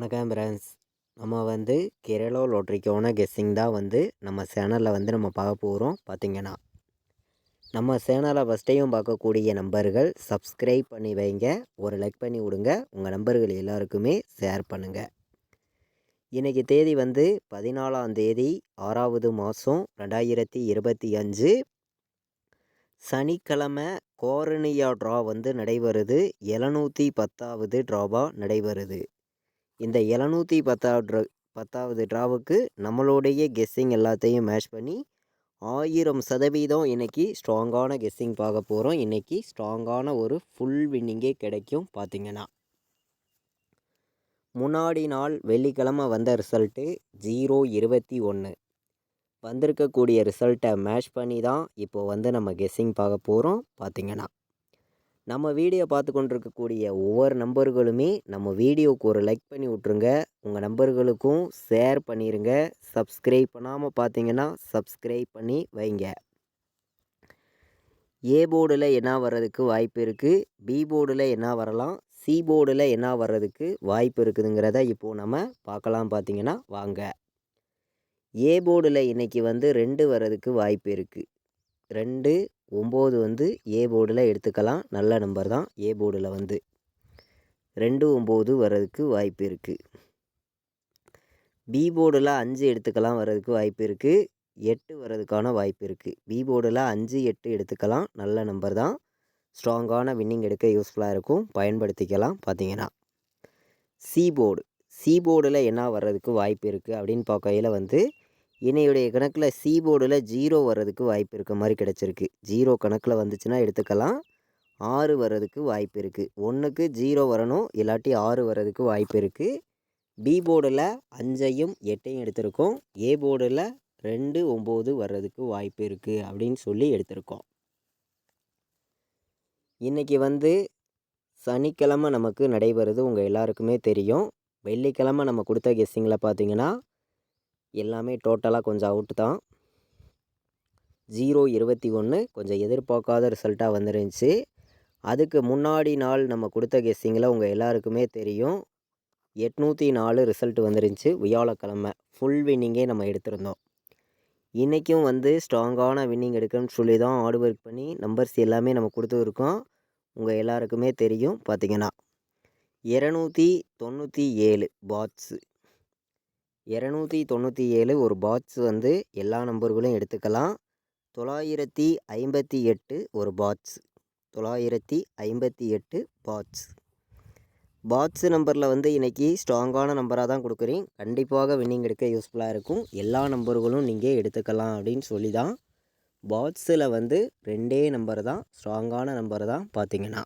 வணக்கம் ஃப்ரெண்ட்ஸ். நம்ம கேரளா லாட்ரிக்கான கெஸ்ஸிங் தான் நம்ம சேனலில் நம்ம பார்க்க போகிறோம். பார்த்திங்கன்னா நம்ம சேனலை ஃபஸ்ட்டையும் பார்க்கக்கூடிய நம்பர்கள் சப்ஸ்கிரைப் பண்ணி வைங்க, ஒரு லைக் பண்ணி விடுங்க, உங்கள் நம்பர்கள் எல்லாருக்குமே ஷேர் பண்ணுங்கள். இன்றைக்கி தேதி 14ஆம் தேதி 6வது மாதம் 2025 சனிக்கிழமை. கோரனியா ட்ரா நடைபெறுது. 710வது ட்ராவாக நடைபெறுது. இந்த 710வது ட்ராவுக்கு நம்மளுடைய கெஸ்ஸிங் எல்லாத்தையும் மேட்ச் பண்ணி 1000% இன்றைக்கி ஸ்ட்ராங்கான கெஸ்ஸிங் பார்க்க போகிறோம். இன்றைக்கி ஸ்ட்ராங்கான ஒரு ஃபுல் வின்னிங்கே கிடைக்கும். பார்த்திங்கன்னா முன்னாடி நாள் வெள்ளிக்கிழமை வந்த ரிசல்ட்டு 021 வந்திருக்கக்கூடிய ரிசல்ட்டை மேட்ச் பண்ணி தான் இப்போது நம்ம கெஸ்ஸிங் பார்க்க போகிறோம். பார்த்திங்கன்னா நம்ம வீடியோ பார்த்து கொண்டிருக்கக்கூடிய ஒவ்வொரு நம்பர்களுமே நம்ம வீடியோவுக்கு ஒரு லைக் பண்ணி விட்ருங்க, உங்கள் நம்பர்களுக்கும் ஷேர் பண்ணிடுங்க. சப்ஸ்கிரைப் பண்ணாமல் பார்த்தீங்கன்னா சப்ஸ்கிரைப் பண்ணி வைங்க. ஏ போர்டில் என்ன வர்றதுக்கு வாய்ப்பு இருக்குது, பி போர்டில் என்ன வரலாம், சி போர்டில் என்ன வர்றதுக்கு வாய்ப்பு இருக்குதுங்கிறத இப்போது நம்ம பார்க்கலாம். பார்த்தீங்கன்னா வாங்க. ஏ போர்டில் இன்றைக்கி 2 வர்றதுக்கு வாய்ப்பு இருக்குது. 2 9 ஏ போர்டில் எடுத்துக்கலாம். நல்ல நம்பர் தான். ஏ போர்டில் 2 9 வர்றதுக்கு வாய்ப்பு இருக்குது. பி போர்டில் 5 எடுத்துக்கலாம், வர்றதுக்கு வாய்ப்பு இருக்குது. 8 வர்றதுக்கான வாய்ப்பு இருக்குது. பி போர்டில் 5 8 எடுத்துக்கலாம். நல்ல நம்பர் தான். ஸ்ட்ராங்கான வின்னிங் எடுக்க யூஸ்ஃபுல்லாக இருக்கும், பயன்படுத்திக்கலாம். பார்த்தீங்கன்னா சி போர்டில் என்ன வர்றதுக்கு வாய்ப்பு இருக்குது அப்படின்னு பார்க்கையில் என்னையுடைய கணக்கில் சி போர்டில் 0 வர்றதுக்கு வாய்ப்பு இருக்க மாதிரி கிடச்சிருக்கு. 0 கணக்கில் வந்துச்சுன்னா எடுத்துக்கலாம். 6 வர்றதுக்கு வாய்ப்பு இருக்குது. 1க்கு 0 வரணும், இல்லாட்டி 6 வர்றதுக்கு வாய்ப்பு இருக்குது. பி போர்டில் 5ஐயும் 8ஐயும் எடுத்திருக்கோம். ஏ போர்டில் 2 9 வர்றதுக்கு வாய்ப்பு இருக்குது அப்படின்னு சொல்லி எடுத்திருக்கோம். இன்றைக்கி சனிக்கிழமை நமக்கு நடைபெறுது, உங்கள் எல்லாருக்குமே தெரியும். வெள்ளிக்கிழமை நம்ம கொடுத்த கெஸ்ஸிங்கில் பார்த்தீங்கன்னா எல்லாமே டோட்டலாக கொஞ்சம் அவுட்டு தான். 021 கொஞ்சம் எதிர்பார்க்காத ரிசல்ட்டாக வந்துருந்துச்சு. அதுக்கு முன்னாடி நாள் நம்ம கொடுத்த கெஸ்ஸிங்கில் உங்கள் எல்லாருக்குமே தெரியும் 804 ரிசல்ட் வந்துருந்துச்சு. வியாழக்கிழமை ஃபுல் வின்னிங்கே நம்ம எடுத்திருந்தோம். இன்றைக்கும் ஸ்ட்ராங்கான வின்னிங் எடுக்கணும்னு சொல்லி தான் ஹார்ட் ஒர்க் பண்ணி நம்பர்ஸ் எல்லாமே நம்ம கொடுத்துருக்கோம். உங்கள் எல்லாருக்குமே தெரியும். பார்த்திங்கன்னா 297 பாட்ஸு. 297 ஒரு பாட்ஸ் எல்லா நம்பர்களும் எடுத்துக்கலாம். 958 ஒரு பாட்ஸ். 958 பாட்ஸ் நம்பரில் இன்றைக்கி ஸ்ட்ராங்கான நம்பராக தான் கொடுக்குறேன். கண்டிப்பாக வின்னிங் எடுக்க யூஸ்ஃபுல்லாக இருக்கும். எல்லா நம்பர்களும் நீங்கள் எடுத்துக்கலாம் அப்படின்னு சொல்லி தான் பாட்ஸில் 2 நம்பர் தான் ஸ்ட்ராங்கான நம்பர் தான். பார்த்திங்கன்னா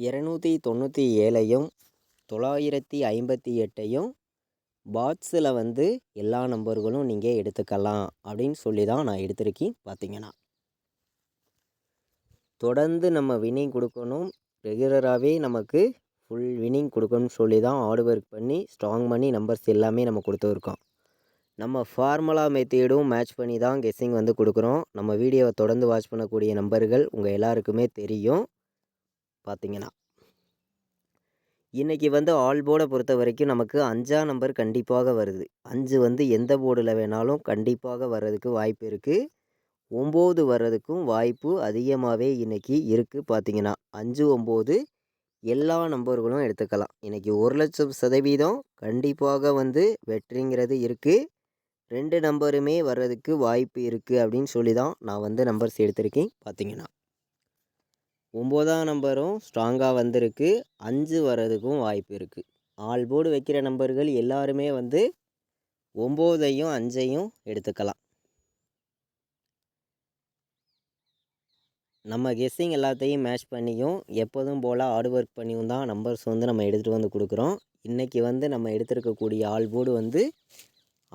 297ஐயும் 958ஐயும் பாட்ஸில் எல்லா நம்பர்களும் நீங்கள் எடுத்துக்கலாம் அப்படின்னு சொல்லி தான் நான் எடுத்திருக்கேன். பார்த்திங்கன்னா தொடர்ந்து நம்ம வின்னிங் கொடுக்கணும், ரெகுலராகவே நமக்கு ஃபுல் வின்னிங் கொடுக்கணும்னு சொல்லி தான் ஹார்ட் ஒர்க் பண்ணி ஸ்ட்ராங் பண்ணி நம்பர்ஸ் எல்லாமே நம்ம கொடுத்துருக்கோம். நம்ம ஃபார்முலா மெத்தேடும் மேட்ச் பண்ணி தான் கெஸ்ஸிங் கொடுக்குறோம். நம்ம வீடியோவை தொடர்ந்து வாட்ச் பண்ணக்கூடிய நம்பர்கள் உங்கள் எல்லாருக்குமே தெரியும். பார்த்திங்கன்னா இன்றைக்கி ஆல் போர்டை பொறுத்த வரைக்கும் நமக்கு 5ஆம் நம்பர் கண்டிப்பாக வருது. 5 எந்த போர்டில் வேணாலும் கண்டிப்பாக வர்றதுக்கு வாய்ப்பு இருக்குது. 9 வர்றதுக்கும் வாய்ப்பு அதிகமாகவே இன்றைக்கி இருக்குது. பார்த்திங்கன்னா 5 9 எல்லா நம்பர்களும் எடுத்துக்கலாம். இன்றைக்கி 1,00,000% கண்டிப்பாக வெற்றிங்கிறது இருக்குது. 2 நம்பருமே வர்றதுக்கு வாய்ப்பு இருக்குது அப்படின்னு சொல்லி தான் நான் நம்பர்ஸ் எடுத்திருக்கேன். பார்த்திங்கன்னா 9ஆம் நம்பரும் ஸ்ட்ராங்காக வந்திருக்கு. 5 வர்றதுக்கும் வாய்ப்பு இருக்குது. ஆல் போர்டு வைக்கிற நம்பர்கள் எல்லாருமே 9ஐயும் 5ஐயும் எடுத்துக்கலாம். நம்ம கெஸ்ஸிங் எல்லாத்தையும் மேட்ச் பண்ணியும் எப்போதும் போல் ஹார்ட் ஒர்க் பண்ணியும் தான் நம்பர்ஸ் நம்ம எடுத்துகிட்டு கொடுக்குறோம். இன்றைக்கி நம்ம எடுத்துருக்கக்கூடிய ஆல் போர்டு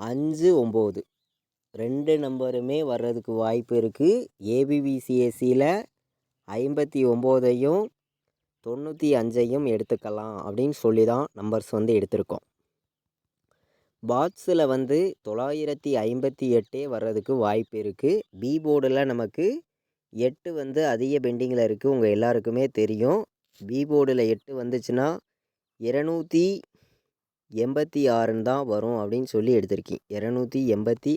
5 9 2 நம்பருமே வர்றதுக்கு வாய்ப்பு இருக்குது. ஏபிபிசிஎஸ்சியில் 59ஐயும் 95ஐயும் எடுத்துக்கலாம் அப்படின்னு சொல்லி தான் நம்பர்ஸ் எடுத்திருக்கோம். பாட்ஸில் 958 வர்றதுக்கு வாய்ப்பு இருக்குது. பி போர்டில் நமக்கு 8 அதிக பெண்டிங்கில் இருக்குது, உங்கள் எல்லாருக்குமே தெரியும். பி போர்டில் 8 வந்துச்சுன்னா 286 தான் வரும் அப்படின்னு சொல்லி எடுத்திருக்கேன். 286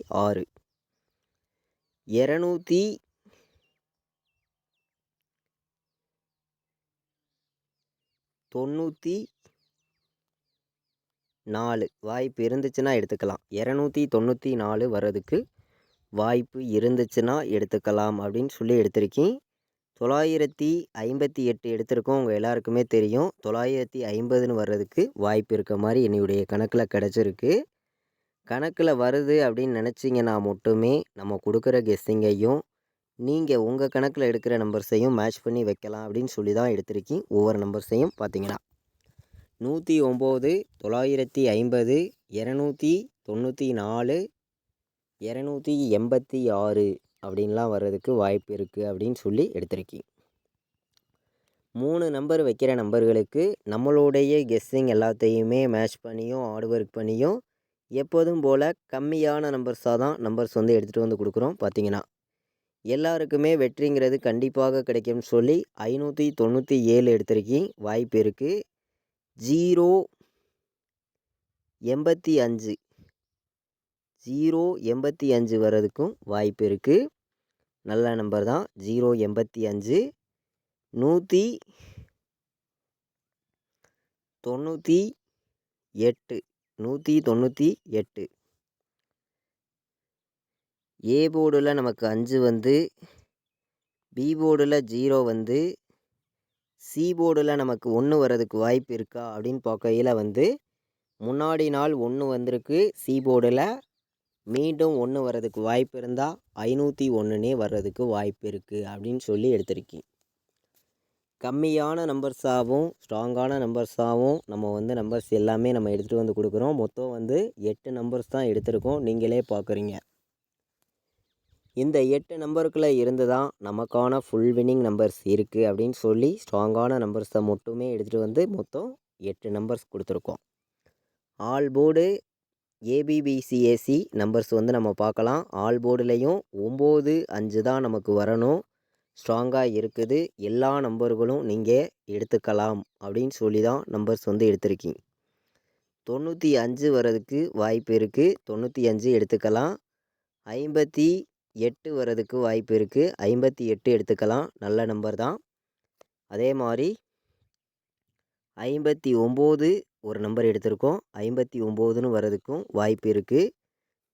294 வாய்ப்பு இருந்துச்சுன்னா எடுத்துக்கலாம். 294 வர்றதுக்கு வாய்ப்பு இருந்துச்சுன்னா எடுத்துக்கலாம் அப்படின்னு சொல்லி எடுத்திருக்கேன். 958 எடுத்திருக்கோம். உங்கள் எல்லாருக்குமே தெரியும். 950ன்னு வர்றதுக்கு வாய்ப்பு இருக்க மாதிரி என்னுடைய கணக்கில் கிடச்சிருக்கு. கணக்கில் வருது அப்படின்னு நினச்சிங்கன்னா மட்டுமே நம்ம கொடுக்குற கெஸ்ஸிங்கையும் நீங்கள் உங்கள் கணக்கில் எடுக்கிற நம்பர்ஸையும் மேட்ச் பண்ணி வைக்கலாம் அப்படின்னு சொல்லி தான் எடுத்திருக்கேன். ஒவ்வொரு நம்பர்ஸையும் பார்த்தீங்கன்னா 109, 950, 294, 286 அப்படின்லாம் வர்றதுக்கு வாய்ப்பு இருக்குது அப்படின்னு சொல்லி எடுத்திருக்கேன். 3 நம்பர் வைக்கிற நம்பர்களுக்கு நம்மளுடைய கெஸ்ஸிங் எல்லாத்தையுமே மேட்ச் பண்ணியும் ஹார்ட் ஒர்க் பண்ணியும் எப்போதும் போல் கம்மியான நம்பர்ஸாக தான் நம்பர்ஸ் வந்து எடுத்துகிட்டு வந்து கொடுக்குறோம். பார்த்தீங்கன்னா எல்லாருக்குமே வெற்றிங்கிறது கண்டிப்பாக கிடைக்கும்னு சொல்லி 597 எடுத்திருக்கேன். வாய்ப்பு இருக்குது. 085 வர்றதுக்கும் வாய்ப்பு இருக்குது. நல்ல நம்பர் தான். 085 198 ஏ போர்டில் நமக்கு 5 வந்து, பி போர்டில் 0 வந்து, சி போர்டில் நமக்கு 1 வர்றதுக்கு வாய்ப்பு இருக்கா அப்படின்னு பார்க்கையில் வந்து முன்னாடி நாள் 1 வந்திருக்கு. சி போர்டில் மீண்டும் 1 வர்றதுக்கு வாய்ப்பு இருந்தால் 501னே வர்றதுக்கு வாய்ப்பு இருக்குது அப்படின்னு சொல்லி எடுத்திருக்கேன். கம்மியான நம்பர்ஸாகவும் ஸ்ட்ராங்கான நம்பர்ஸாகவும் நம்ம வந்து நம்பர்ஸ் எல்லாமே நம்ம எடுத்துகிட்டு வந்து கொடுக்குறோம். மொத்தம் வந்து 8 நம்பர்ஸ் தான் எடுத்திருக்கோம். நீங்களே பார்க்குறீங்க. இந்த 8 நம்பருக்குள்ளே இருந்து தான் நமக்கான ஃபுல் வின்னிங் நம்பர்ஸ் இருக்குது அப்படின்னு சொல்லி ஸ்ட்ராங்கான நம்பர்ஸை மட்டுமே எடுத்துகிட்டு வந்து மொத்தம் 8 நம்பர்ஸ் கொடுத்துருக்கோம். ஆல் போர்டு ஏபிபிசிஏசி நம்பர்ஸ் வந்து நம்ம பார்க்கலாம். ஆல் போர்டுலேயும் 9, 5 தான் நமக்கு வரணும். ஸ்ட்ராங்காக இருக்குது. எல்லா நம்பர்களும் நீங்கள் எடுத்துக்கலாம் அப்படின்னு சொல்லி தான் நம்பர்ஸ் வந்து எடுத்திருக்கீங்க. 95 வர்றதுக்கு வாய்ப்பு இருக்குது. 95 எடுத்துக்கலாம். 58 வர்றதுக்கு வாய்ப்பு இருக்குது. 58 எடுத்துக்கலாம். நல்ல நம்பர் தான். அதே மாதிரி 59 ஒரு நம்பர் எடுத்திருக்கோம். 59ன்னு வர்றதுக்கும் வாய்ப்பு இருக்குது.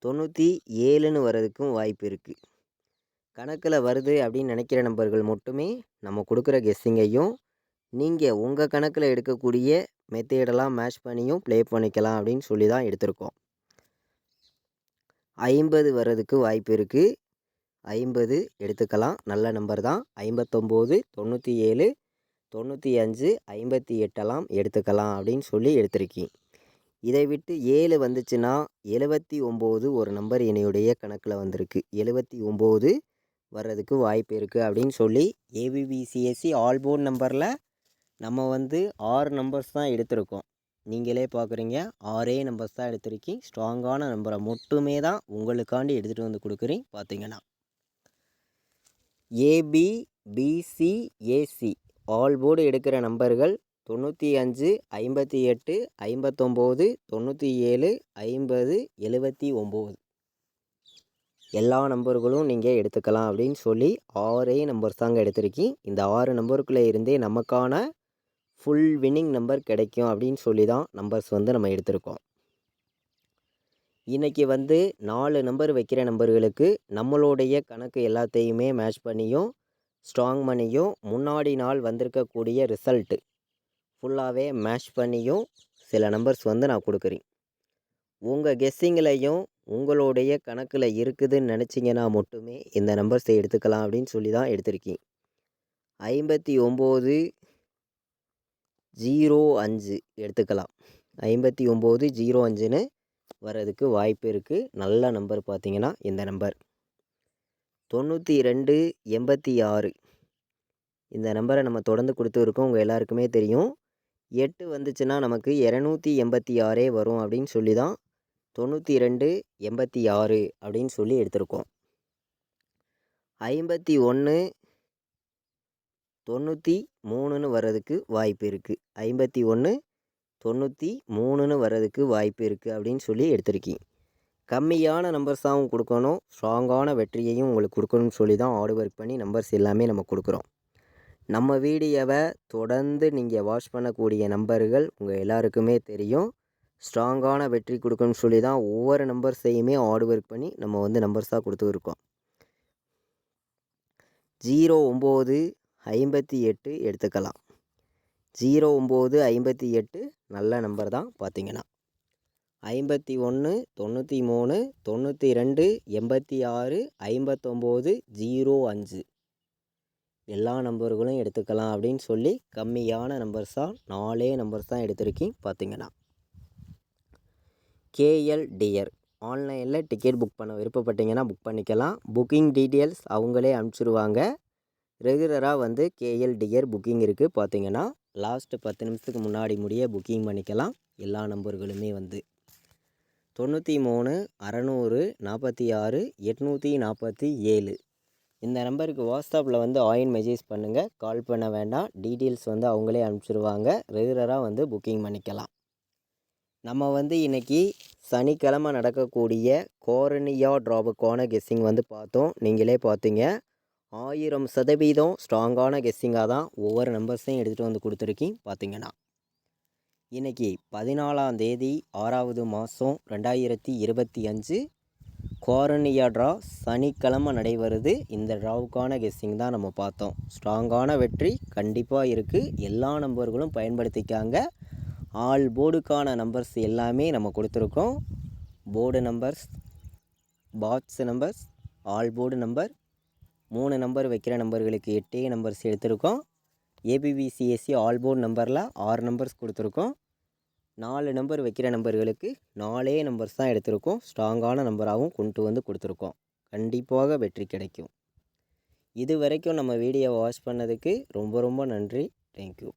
97ன்னு வர்றதுக்கும் வாய்ப்பு இருக்குது. கணக்கில் வருது அப்படின்னு நினைக்கிற நம்பர்கள் மட்டுமே நம்ம கொடுக்குற கெஸ்ஸிங்கையும் நீங்கள் உங்கள் கணக்கில் எடுக்கக்கூடிய மெத்தேடெல்லாம் மேட்ச் பண்ணியும் ப்ளே பண்ணிக்கலாம் அப்படின்னு சொல்லி தான் எடுத்திருக்கோம். 50 வர்றதுக்கு வாய்ப்பு இருக்குது. 50 எடுத்துக்கலாம். நல்ல நம்பர் தான். 59, 97, 95, 58 எடுத்துக்கலாம் அப்படின்னு சொல்லி எடுத்திருக்கேன். இதை விட்டு 7 வந்துச்சுன்னா 79 ஒரு நம்பர் என்னுடைய கணக்கில் வந்திருக்கு. 79 வர்றதுக்கு வாய்ப்பு இருக்குது அப்படின்னு சொல்லி ஏபிபிசிஎஸ்சி ஆல் போர்ட் நம்பரில் நம்ம வந்து 6 நம்பர்ஸ் தான் எடுத்திருக்கோம். நீங்களே பார்க்குறீங்க. 6 நம்பர்ஸ் தான் எடுத்திருக்கேன். ஸ்ட்ராங்கான நம்பரை மட்டுமே தான் உங்களுக்காண்டி எடுத்துகிட்டு வந்து கொடுக்குறேன். பார்த்தீங்கன்னா ஏபிபிசிஏசி ஆல் போர்டு எடுக்கிற நம்பர்கள் 95, 58, 59, 97, 50, 79 எல்லா நம்பர்களும் நீங்கள் எடுத்துக்கலாம் அப்படின்னு சொல்லி 6 நம்பர்ஸ் தாங்க எடுத்திருக்கேன். இந்த 6 நம்பருக்குள்ளே இருந்தே நமக்கான ஃபுல் வின்னிங் நம்பர் கிடைக்கும் அப்படின்னு சொல்லி தான் நம்பர்ஸ் வந்து நம்ம எடுத்திருக்கோம். இன்றைக்கி வந்து 4 நம்பர் வைக்கிற நம்பர்களுக்கு நம்மளுடைய கணக்கு எல்லாத்தையுமே மேட்ச் பண்ணியும் ஸ்ட்ராங் பண்ணியும் முன்னாடி நாள் வந்திருக்கக்கூடிய ரிசல்ட்டு ஃபுல்லாகவே மேட்ச் பண்ணியும் சில நம்பர்ஸ் வந்து நான் கொடுக்குறேன். உங்கள் கெஸ்ஸிங்லையும் உங்களுடைய கணக்கில் இருக்குதுன்னு நினச்சிங்கன்னா மட்டுமே இந்த நம்பர்ஸை எடுத்துக்கலாம் அப்படின்னு சொல்லி தான் எடுத்திருக்கேன். 59, 05 எடுத்துக்கலாம். 59, 05ன்னு வர்றதுக்கு வாய்ப்பு இருக்குது. நல்ல நம்பர் பார்த்தீங்கன்னா இந்த நம்பர். 92, 86 இந்த நம்பரை நம்ம தொடர்ந்து கொடுத்துருக்கோம். உங்கள் எல்லாருக்குமே தெரியும். 8 வந்துச்சுன்னா நமக்கு 286 வரும் அப்படின்னு சொல்லி தான் 92, 86 அப்படின்னு சொல்லி எடுத்திருக்கோம். 51, 93ன்னு வர்றதுக்கு வாய்ப்பு இருக்குது. 51 93ன்னு வர்றதுக்கு வாய்ப்பு இருக்குது அப்படின்னு சொல்லி எடுத்திருக்கீங்க. கம்மியான நம்பர்ஸாகவும் கொடுக்கணும், ஸ்ட்ராங்கான வெற்றியையும் உங்களுக்கு கொடுக்கணும்னு சொல்லி தான் ஹார்ட் ஒர்க் பண்ணி நம்பர்ஸ் எல்லாமே நம்ம கொடுக்குறோம். நம்ம வீடியோவை தொடர்ந்து நீங்கள் வாட்ச் பண்ணக்கூடிய நம்பர்கள் உங்கள் எல்லாருக்குமே தெரியும். ஸ்ட்ராங்கான வெற்றி கொடுக்கணும்னு சொல்லி தான் ஒவ்வொரு நம்பர்ஸையுமே ஹார்ட் ஒர்க் பண்ணி நம்ம வந்து நம்பர்ஸாக கொடுத்துருக்கோம். 0958 எடுத்துக்கலாம். 0958 நல்ல நம்பர் தான். பார்த்தீங்கன்னா 51 93 92 86 59 05 எல்லா நம்பர்களும் எடுத்துக்கலாம் அப்படின்னு சொல்லி கம்மியான நம்பர்ஸாக 4 நம்பர்ஸ் தான் எடுத்திருக்கேன். பார்த்தீங்கன்னா கேஎல் டியர் ஆன்லைனில் டிக்கெட் புக் பண்ண விருப்பப்பட்டீங்கன்னா புக் பண்ணிக்கலாம். புக்கிங் டீட்டெயில்ஸ் அவங்களே அனுப்பிச்சிடுவாங்க. ரெகுலராக வந்து கேஎல் டியர் புக்கிங் இருக்குது. பார்த்தீங்கன்னா லாஸ்ட்டு 10 நிமிஷத்துக்கு முன்னாடி முடிய புக்கிங் பண்ணிக்கலாம். எல்லா நம்பர்களுமே வந்து 93 600 46 847 இந்த நம்பருக்கு வாட்ஸ்அப்பில் வந்து ஆயின் மெசேஜ் பண்ணுங்கள். கால் பண்ண வேண்டாம். டீட்டெயில்ஸ் வந்து அவங்களே அனுப்பிச்சிடுவாங்க. ரெகுலராக வந்து புக்கிங் பண்ணிக்கலாம். நம்ம வந்து இன்றைக்கி சனிக்கிழமை நடக்கக்கூடிய கோரனியா ட்ராபுக்கான கெஸ்ஸிங் வந்து பார்த்தோம். நீங்களே பார்த்தீங்க. 1000% ஸ்ட்ராங்கான கெஸ்ஸிங்காக தான் ஒவ்வொரு நம்பர்ஸையும் எடுத்துகிட்டு வந்து கொடுத்துருக்கீங்க. பார்த்தீங்கன்னா இன்றைக்கி 14ஆம் தேதி 6வது மாதம் 2025 கோரனியா ட்ரா சனிக்கிழமை நடைபெறுது. இந்த ட்ராவுக்கான கெஸ்ஸிங் தான் நம்ம பார்த்தோம். ஸ்ட்ராங்கான வெற்றி கண்டிப்பாக இருக்குது. எல்லா நம்பர்களும் பயன்படுத்திக்காங்க. ஆல் போர்டுக்கான நம்பர்ஸ் எல்லாமே நம்ம கொடுத்துருக்கோம். Board numbers, box numbers, all board number 3 number வைக்கிற நம்பர்களுக்கு 8 நம்பர்ஸ் எடுத்திருக்கோம். ஏபிபிசிஎஸ்சி ஆல் போர்டு நம்பரில் 6 நம்பர்ஸ் கொடுத்துருக்கோம். 4 நம்பர் வைக்கிற நம்பர்களுக்கு 4 நம்பர்ஸ் தான் எடுத்திருக்கோம். ஸ்ட்ராங்கான நம்பராகவும் கொண்டு வந்து கொடுத்துருக்கோம். கண்டிப்பாக வெற்றி கிடைக்கும். இது வரைக்கும் நம்ம வீடியோவை வாட்ச் பண்ணதுக்கு ரொம்ப ரொம்ப நன்றி. தேங்க்யூ.